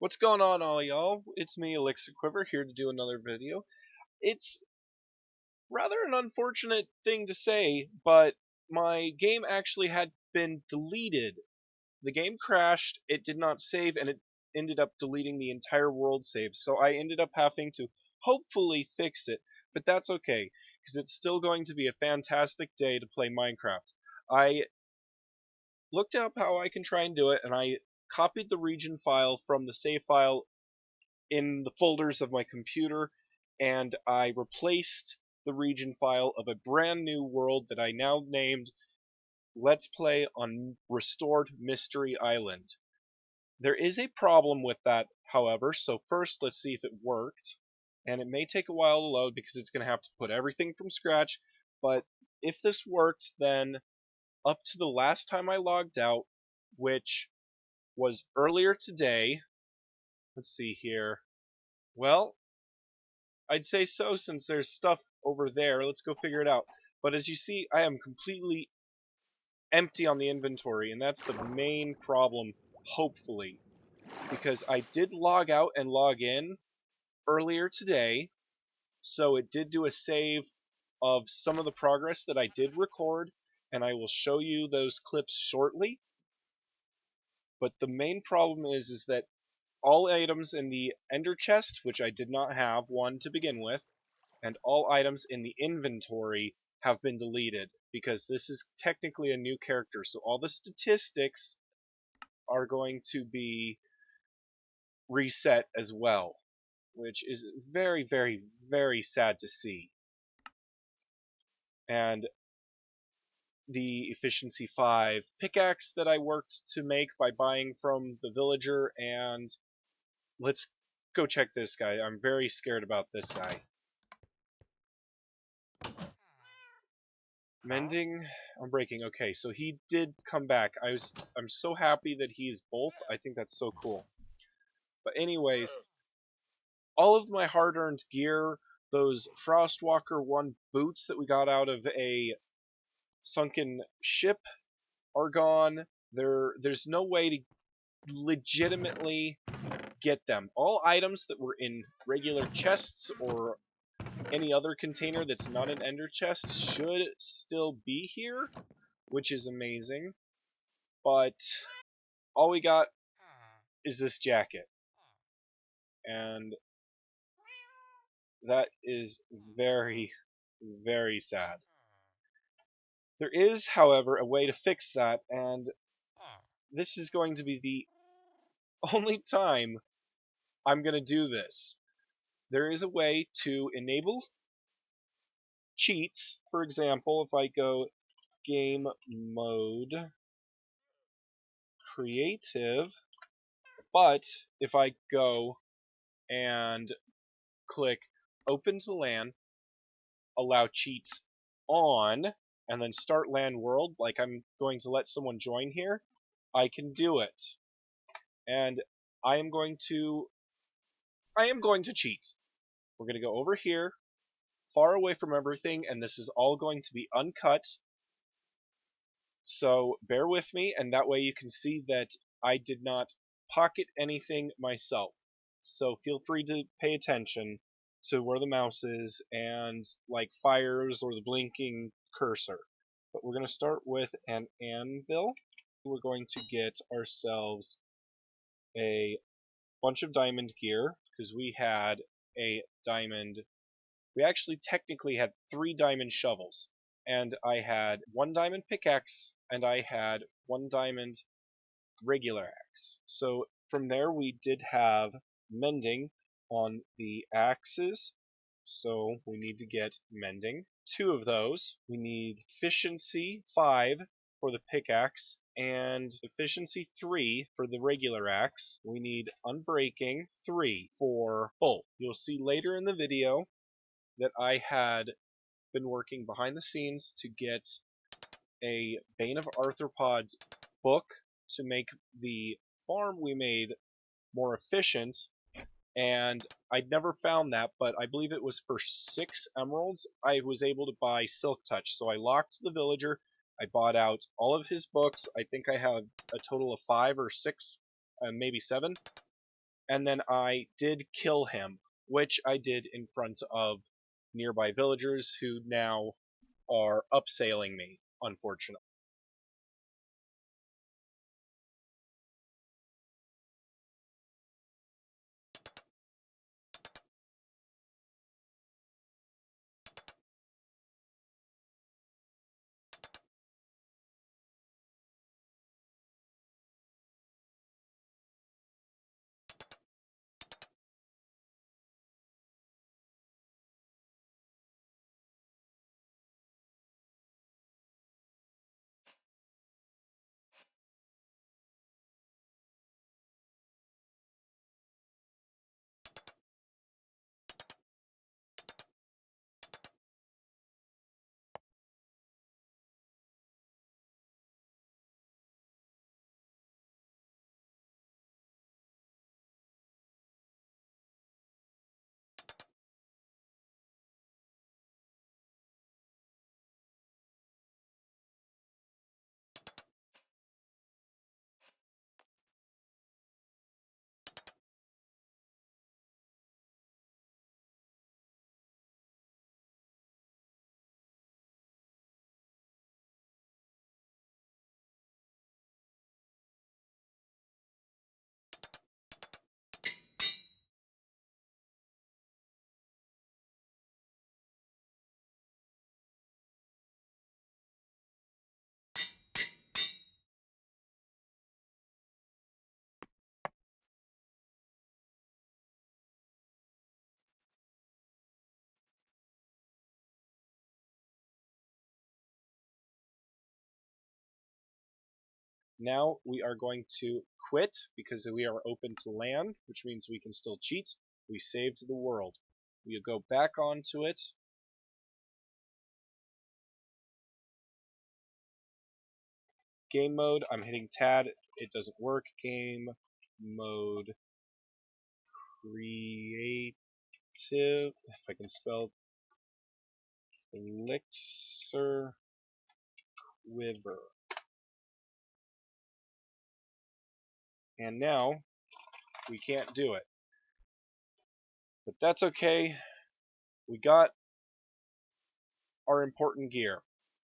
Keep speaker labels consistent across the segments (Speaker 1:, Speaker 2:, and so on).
Speaker 1: What's going on, all y'all? It's me, ElixirQuiver, here to do another video. It's rather an unfortunate thing to say, but my game actually had been deleted. The game crashed, it did not save, and it ended up deleting the entire world save. So I ended up having to hopefully fix it, but that's okay, because it's still going to be a fantastic day to play Minecraft. I looked up how I can try and do it, and I copied the region file from the save file in the folders of my computer, and I replaced the region file of a brand new world that I now named Let's Play on Restored Mystery Island. There is a problem with that, however, so first let's see if it worked. And it may take a while to load because it's going to have to put everything from scratch, but if this worked, then up to the last time I logged out, which was earlier today, let's see here. Well, I'd say so, since there's stuff over there. Let's go figure it out. But as you see, I am completely empty on the inventory, and that's the main problem, hopefully. Because I did log out and log in earlier today, so it did do a save of some of the progress that I did record, and I will show you those clips shortly. But the main problem is that all items in the ender chest, which I did not have one to begin with, and all items in the inventory have been deleted, because this is technically a new character, so all the statistics are going to be reset as well, which is very, very, very sad to see. And the efficiency 5 pickaxe that I worked to make by buying from the villager, and let's go check this guy. I'm very scared about this guy. Mending, unbreaking. Okay, so he did come back. I'm so happy that he's both. I think that's so cool. But anyways, all of my hard-earned gear, those Frostwalker 1 boots that we got out of a sunken ship, are gone. There's no way to legitimately get them. All items that were in regular chests or any other container that's not an ender chest should still be here, which is amazing. But all we got is this jacket, and that is very, very sad. There is, however, a way to fix that, and this is going to be the only time I'm going to do this. There is a way to enable cheats. For example, if I go game mode, creative, but if I go and click open to LAN, allow cheats on, and then start LAN world, like I'm going to let someone join here, I can do it. And I am going to cheat. We're going to go over here, far away from everything, and this is all going to be uncut. So bear with me, and that way you can see that I did not pocket anything myself. So feel free to pay attention to where the mouse is and like fires or the blinking cursor. But we're going to start with an anvil. We're going to get ourselves a bunch of diamond gear, because we had a diamond. We actually technically had 3 diamond shovels, and I had 1 diamond pickaxe, and I had 1 diamond regular axe. So from there we did have mending on the axes, so we need to get mending. 2 of those. We need efficiency 5 for the pickaxe, and efficiency 3 for the regular axe. We need unbreaking 3 for both. You'll see later in the video that I had been working behind the scenes to get a Bane of Arthropods book to make the farm we made more efficient, and I'd never found that, but I believe it was for 6 emeralds I was able to buy Silk Touch. So I locked the villager, I bought out all of his books. I think I have a total of 5 or 6, maybe 7, and then I did kill him, which I did in front of nearby villagers who now are upsailing me, unfortunately. Now we are going to quit because we are open to land, which means we can still cheat. We saved the world. We go back onto it. Game mode, I'm hitting tab, it doesn't work. Game mode creative, if I can spell ElixirQuiver. And now we can't do it. But that's okay. We got our important gear.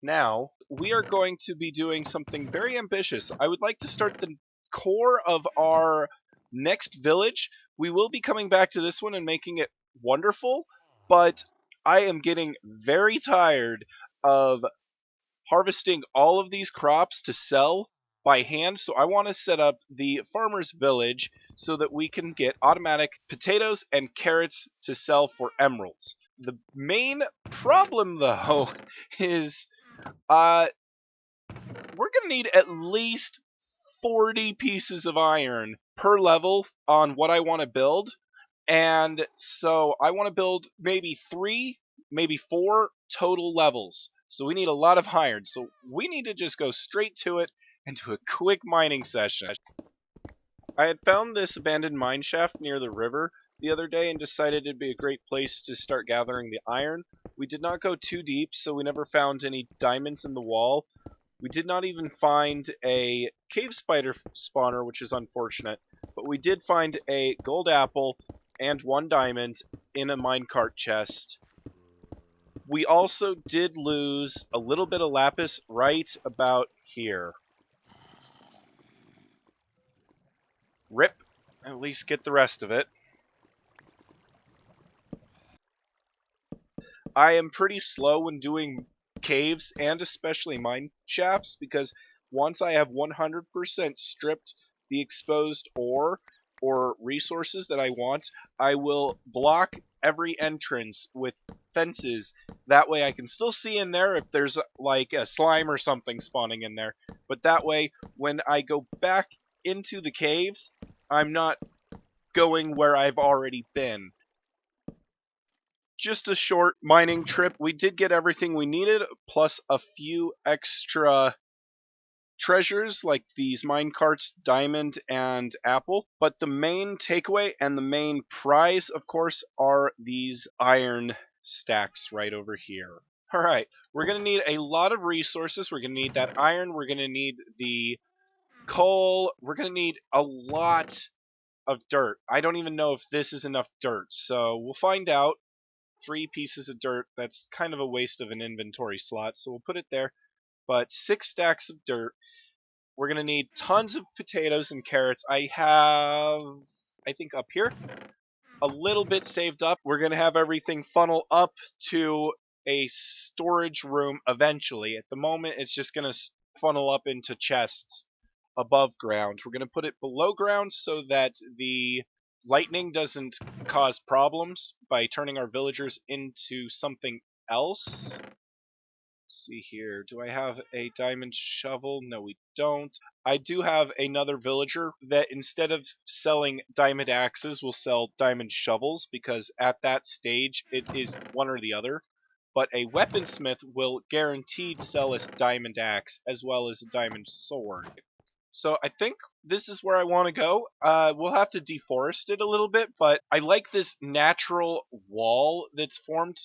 Speaker 1: Now, we are going to be doing something very ambitious. I would like to start the core of our next village. We will be coming back to this one and making it wonderful, but I am getting very tired of harvesting all of these crops to sell by hand, so I want to set up the farmer's village so that we can get automatic potatoes and carrots to sell for emeralds. The main problem, though, is we're gonna need at least 40 pieces of iron per level on what I want to build. And so I want to build maybe 3, maybe 4 total levels. So we need a lot of iron. So we need to just go straight to it and do a quick mining session. I had found this abandoned mine shaft near the river the other day and decided it'd be a great place to start gathering the iron. We did not go too deep, so we never found any diamonds in the wall. We did not even find a cave spider spawner, which is unfortunate, but we did find a gold apple and 1 diamond in a minecart chest. We also did lose a little bit of lapis right about here. Rip. At least get the rest of it. I am pretty slow when doing caves and especially mine shafts because once I have 100% stripped the exposed ore or resources that I want, I will block every entrance with fences. That way I can still see in there if there's like a slime or something spawning in there. But that way, when I go back into the caves, I'm not going where I've already been. Just a short mining trip. We did get everything we needed, plus a few extra treasures like these mine carts, diamond, and apple. But the main takeaway and the main prize, of course, are these iron stacks right over here. All right, we're going to need a lot of resources. We're going to need that iron. We're going to need the coal. We're going to need a lot of dirt. I don't even know if this is enough dirt, so we'll find out. 3 pieces of dirt, that's kind of a waste of an inventory slot, so we'll put it there. But 6 stacks of dirt. We're going to need tons of potatoes and carrots. I have, I think, up here, a little bit saved up. We're going to have everything funnel up to a storage room eventually. At the moment, it's just going to funnel up into chests above ground. We're going to put it below ground so that the lightning doesn't cause problems by turning our villagers into something else. See here, do I have a diamond shovel? No, we don't. I do have another villager that instead of selling diamond axes will sell diamond shovels, because at that stage it is one or the other. But a weaponsmith will guaranteed sell us diamond axe as well as a diamond sword. So I think this is where I want to go. We'll have to deforest it a little bit, but I like this natural wall that's formed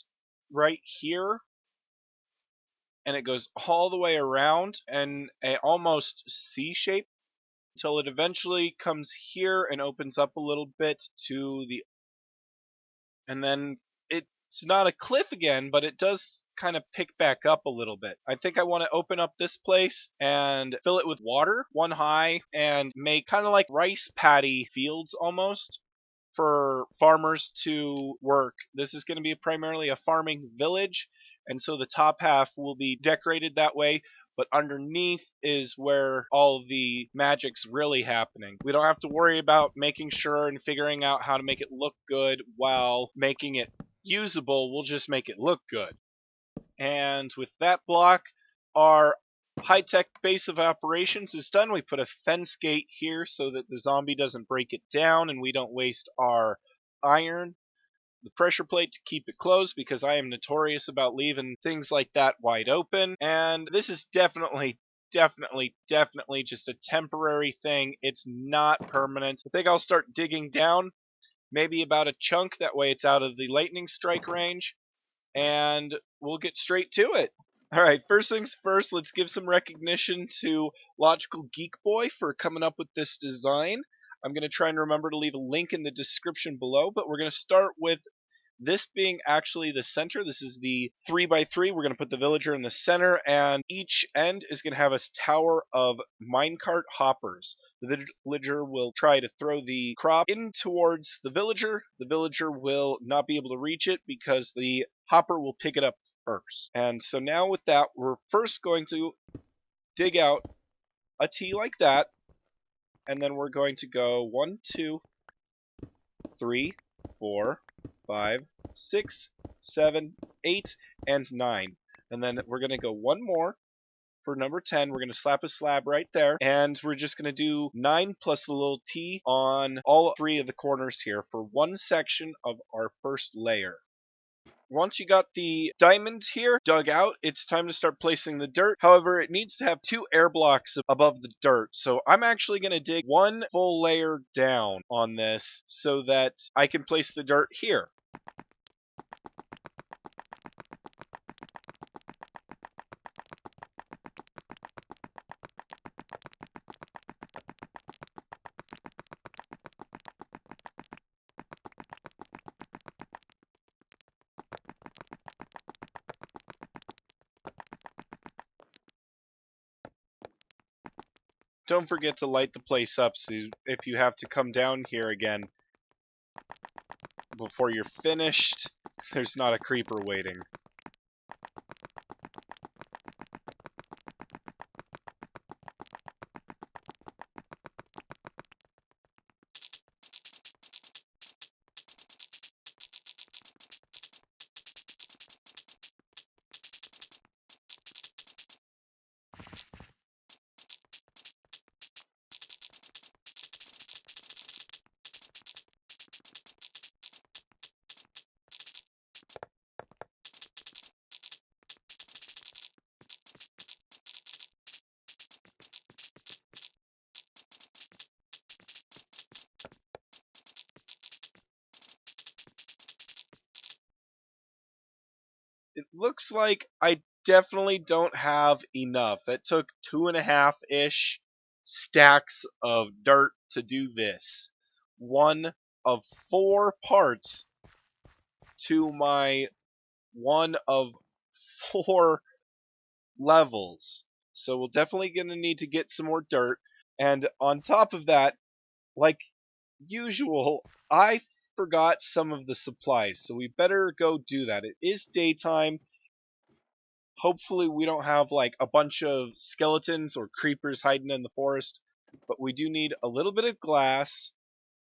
Speaker 1: right here. And it goes all the way around and a almost C shape until it eventually comes here and opens up a little bit to the, and then it's not a cliff again, but it does kind of pick back up a little bit. I think I want to open up this place and fill it with water, one high, and make kind of like rice paddy fields almost for farmers to work. This is going to be primarily a farming village, and so the top half will be decorated that way, but underneath is where all the magic's really happening. We don't have to worry about making sure and figuring out how to make it look good while making it usable. We'll just make it look good. And with that block, our high-tech base of operations is done. We put a fence gate here so that the zombie doesn't break it down and we don't waste our iron. The pressure plate to keep it closed, because I am notorious about leaving things like that wide open. And this is definitely just a temporary thing. It's not permanent. I think I'll start digging down, maybe about a chunk, that way it's out of the lightning strike range, and we'll get straight to it. Alright, first things first, let's give some recognition to Logical Geek Boy for coming up with this design. I'm going to try and remember to leave a link in the description below, but we're going to start with this being actually the center. This is the 3x3. We're going to put the villager in the center, and each end is going to have a tower of minecart hoppers. The villager will try to throw the crop in towards the villager. The villager will not be able to reach it because the hopper will pick it up first. And so now with that, we're first going to dig out a T like that, and then we're going to go 1, 2, 3, 4, 5, 6, 7, 8, and 9. And then we're going to go one more for number 10. We're going to slap a slab right there. And we're just going to do 9 plus the little T on all 3 of the corners here for one section of our first layer. Once you got the diamond here dug out, it's time to start placing the dirt. However, it needs to have 2 air blocks above the dirt. So I'm actually going to dig 1 full layer down on this so that I can place the dirt here. Don't forget to light the place up so if you have to come down here again before you're finished, there's not a creeper waiting. It looks like I definitely don't have enough. That took 2.5-ish stacks of dirt to do this. one of 4 parts to my one of 4 levels. So we're definitely going to need to get some more dirt. And on top of that, like usual, I forgot some of the supplies. So we better go do that. It is daytime. Hopefully we don't have like a bunch of skeletons or creepers hiding in the forest. But we do need a little bit of glass.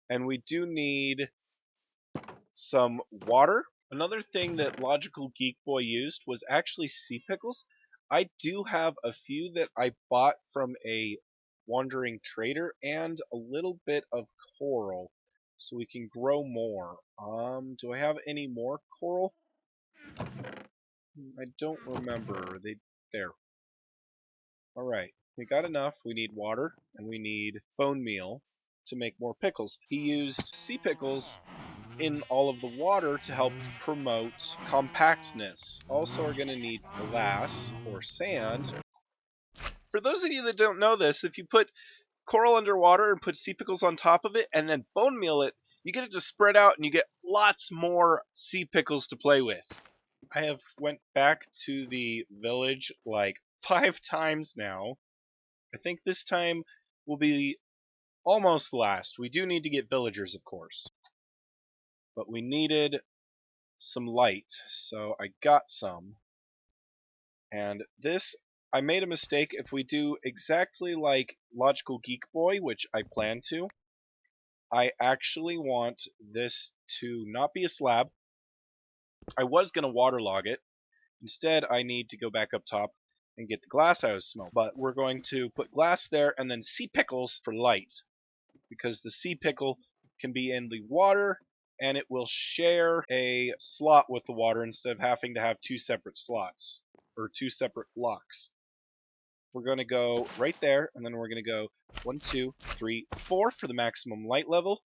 Speaker 1: And we do need some water. Another thing that Logical Geek Boy used was actually sea pickles. I do have a few that I bought from a wandering trader and a little bit of coral so we can grow more. Do I have any more coral? I don't remember. There. All right. We got enough. We need water and we need bone meal to make more pickles. He used sea pickles in all of the water to help promote compactness. Also are going to need glass or sand. For those of you that don't know this, if you put coral underwater and put sea pickles on top of it and then bone meal it, you get it to spread out and you get lots more sea pickles to play with. I have went back to the village like 5 times now. I think this time will be almost last. We do need to get villagers, of course. But we needed some light, so I got some. And this, I made a mistake. If we do exactly like Logical Geek Boy, which I plan to, I actually want this to not be a slab. I was going to waterlog it. Instead, I need to go back up top and get the glass I was smelting. But we're going to put glass there and then sea pickles for light, because the sea pickle can be in the water and it will share a slot with the water instead of having to have 2 separate slots or 2 separate blocks. We're going to go right there, and then we're going to go 1, 2, 3, 4 for the maximum light level,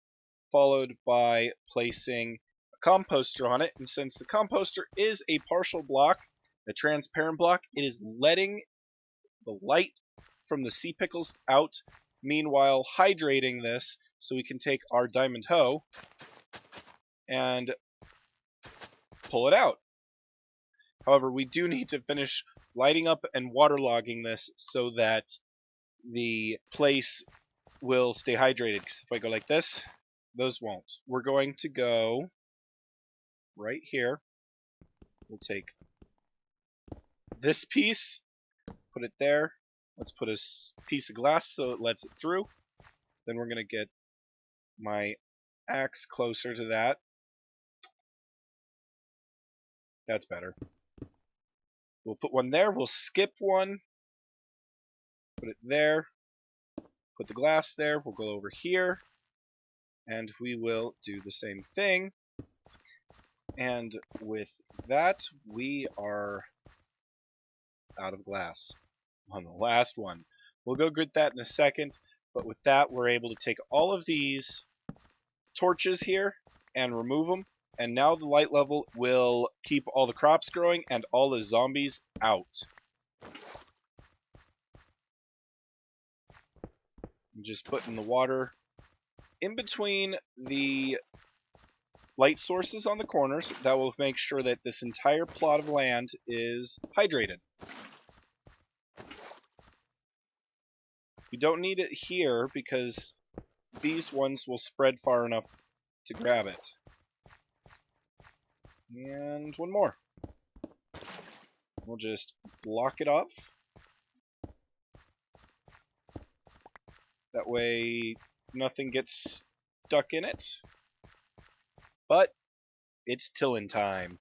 Speaker 1: followed by placing a composter on it. And since the composter is a partial block, a transparent block, it is letting the light from the sea pickles out, meanwhile hydrating this so we can take our diamond hoe and pull it out. However, we do need to finish lighting up and waterlogging this so that the place will stay hydrated, because if I go like this, those won't. We're going to go right here. We'll take this piece, put it there. Let's put a piece of glass so it lets it through. Then we're going to get my axe closer to that. That's better. We'll put one there. We'll skip one. Put it there. Put the glass there. We'll go over here. And we will do the same thing. And with that, we are out of glass on the last one. We'll go get that in a second. But with that, we're able to take all of these torches here and remove them. And now the light level will keep all the crops growing and all the zombies out. I'm just putting the water in between the light sources on the corners. That will make sure that this entire plot of land is hydrated. You don't need it here because these ones will spread far enough to grab it. And one more. We'll just block it off. That way nothing gets stuck in it. But it's tilling time.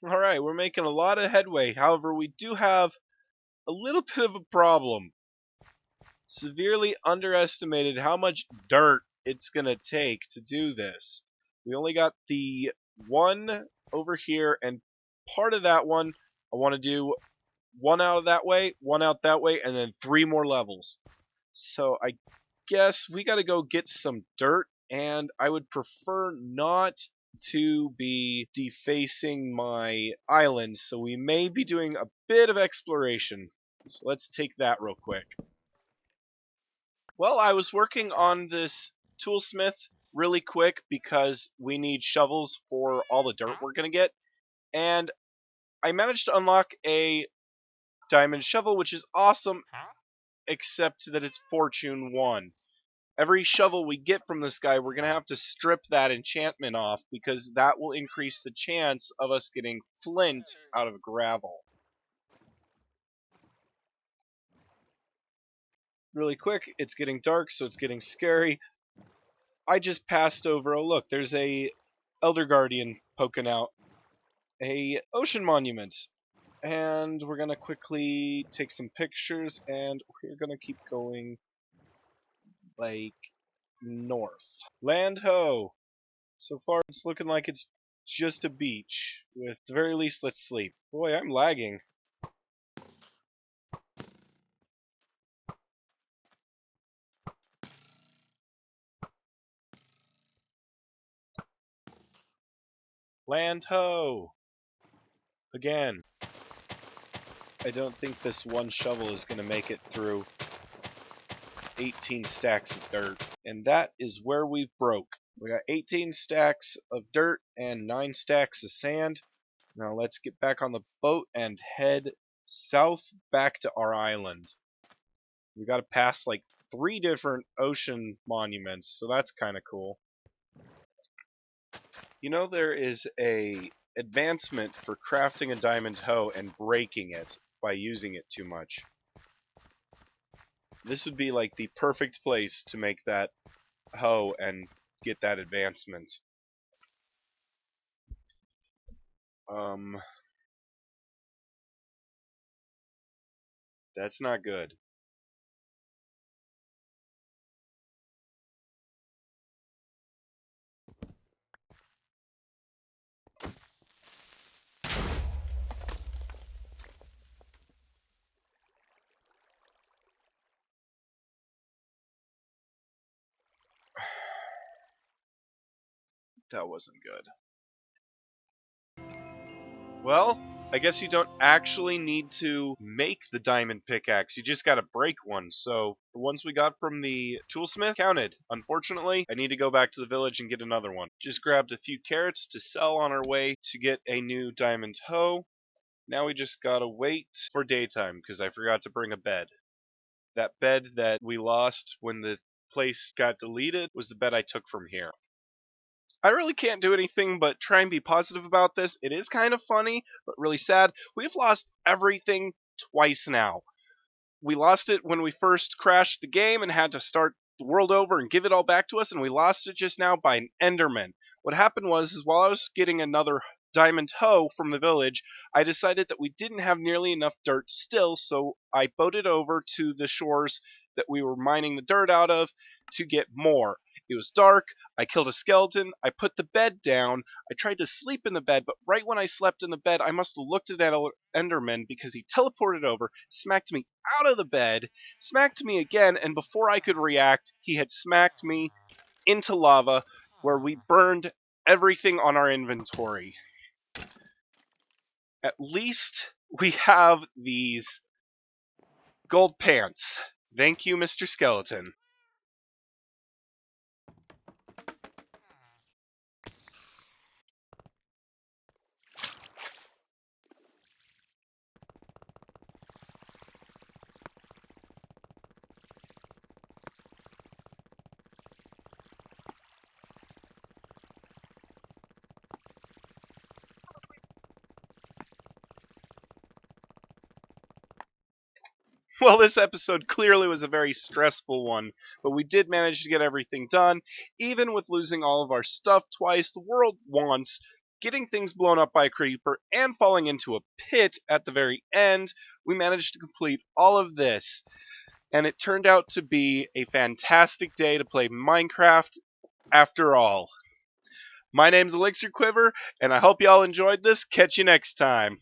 Speaker 1: Alright, we're making a lot of headway. However, we do have a little bit of a problem. Severely underestimated how much dirt it's going to take to do this. We only got the one over here, and part of that one, I want to do one out of that way, one out that way, and then 3 more levels. So I guess we got to go get some dirt, and I would prefer not to be defacing my island, so we may be doing a bit of exploration. So let's take that real quick. Well, I was working on this toolsmith really quick because we need shovels for all the dirt we're going to get, and I managed to unlock a diamond shovel, which is awesome, except that it's Fortune 1. Every shovel we get from this guy, we're going to have to strip that enchantment off, because that will increase the chance of us getting flint out of gravel. Really quick, it's getting dark, so it's getting scary. I just passed over, oh look, there's a Elder Guardian poking out. A ocean monument. And we're going to quickly take some pictures, and we're going to keep going, like, north. Land ho! So far, it's looking like it's just a beach. With at the very least, let's sleep. Boy, I'm lagging. Land ho! Again. I don't think this one shovel is going to make it through 18 stacks of dirt. And that is where we broke. We got 18 stacks of dirt and 9 stacks of sand. Now let's get back on the boat and head south back to our island. We got to pass like 3 different ocean monuments, so that's kind of cool. You know, there is a advancement for crafting a diamond hoe and breaking it by using it too much. This would be like the perfect place to make that hoe and get that advancement. That's not good. That wasn't good. Well, I guess you don't actually need to make the diamond pickaxe, you just gotta break one. So the ones we got from the toolsmith counted. Unfortunately, I need to go back to the village and get another one. Just grabbed a few carrots to sell on our way to get a new diamond hoe. Now we just gotta wait for daytime, because I forgot to bring a bed. That bed that we lost when the place got deleted was the bed I took from here. I really can't do anything but try and be positive about this. It is kind of funny, but really sad. We've lost everything twice now. We lost it when we first crashed the game and had to start the world over and give it all back to us, and we lost it just now by an Enderman. What happened was, while I was getting another diamond hoe from the village, I decided that we didn't have nearly enough dirt still, so I boated over to the shores that we were mining the dirt out of to get more. It was dark, I killed a skeleton, I put the bed down, I tried to sleep in the bed, but right when I slept in the bed, I must have looked at that Enderman because he teleported over, smacked me out of the bed, smacked me again, and before I could react, he had smacked me into lava, where we burned everything on our inventory. At least we have these gold pants. Thank you, Mr. Skeleton. Well, this episode clearly was a very stressful one, but we did manage to get everything done. Even with losing all of our stuff twice, the world wants getting things blown up by a creeper, and falling into a pit at the very end, we managed to complete all of this. And it turned out to be a fantastic day to play Minecraft after all. My name's ElixirQuiver, and I hope y'all enjoyed this. Catch you next time.